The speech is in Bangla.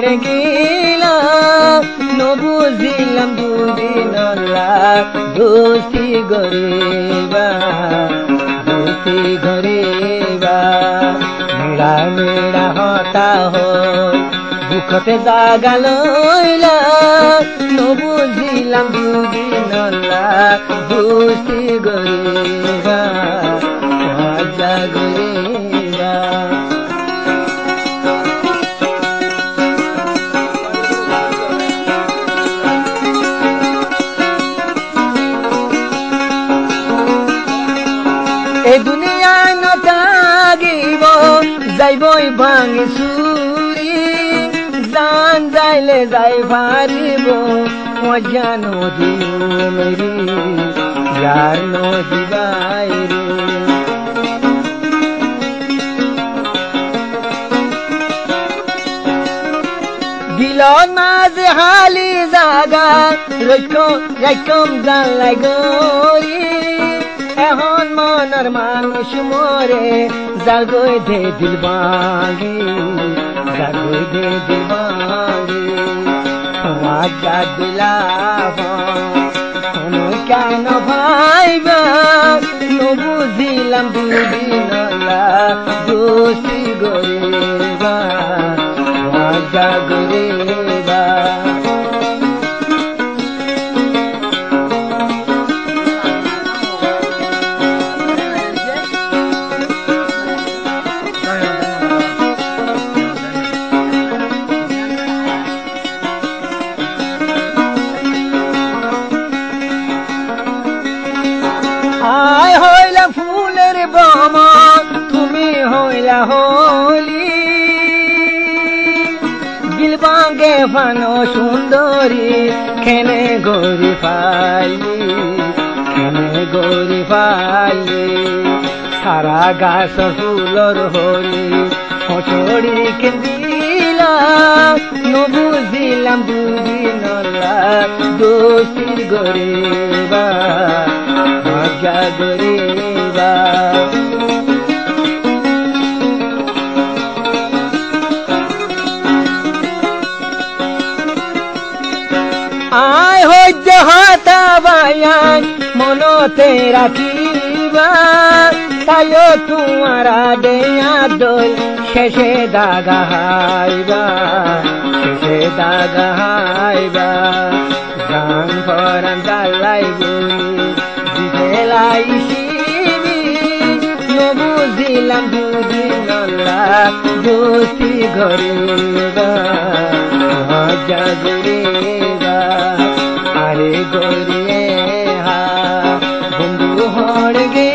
ছেড়ে গেলা নবুঝিলাম দুদিন দোষী গরিবা দোষী গরিবা মেড়া মেড়া হতা হই বুকতে জাগা লইলা নবুঝিলাম দুদিন দোষী গরিবা মজা গরিবা এই দুনিয়ায় নতাগিব যাইবই ভাঙি চুরি জান যাইলে যাই পারিব মজা নদী মেরি যার নদী বাইরে দিলন মাঝে হালি জাগা রকম জান লাগরি এখন মনের মানুষ মরে জাগই দে দিল ভাঙি জাগই দে দিল ভাঙি মজা দিলাম কেন ভাইবা নবুঝিলাম দুদিন দোষী গরিবা মজা গরিবা আয় হইলা ফুলের বোমা তুমি হইলা হলি গিলবাঙ্গে ফানো সুন্দরী খেনে গরি ফালি খেনে গরি ফালি সারা গাছ ফুলর হলি হচড়ি কেন্দিলা নবুঝিলাম দুদিন দোষী গরিবা মজা গরিবা আয় হইজ হাতা বায়ান মনতে রাখিবা তাইও তোমারা দেয়া দোল শেষে দাগা হাইবা শেষে দাগা হাইবা গান ফরান দালাই বলি দিলাইছিনি নবুঝিলাম দুদিন দোষী গরিবা মজা গরিবা আরে গরিয়ে হা বন্ধু হড় গে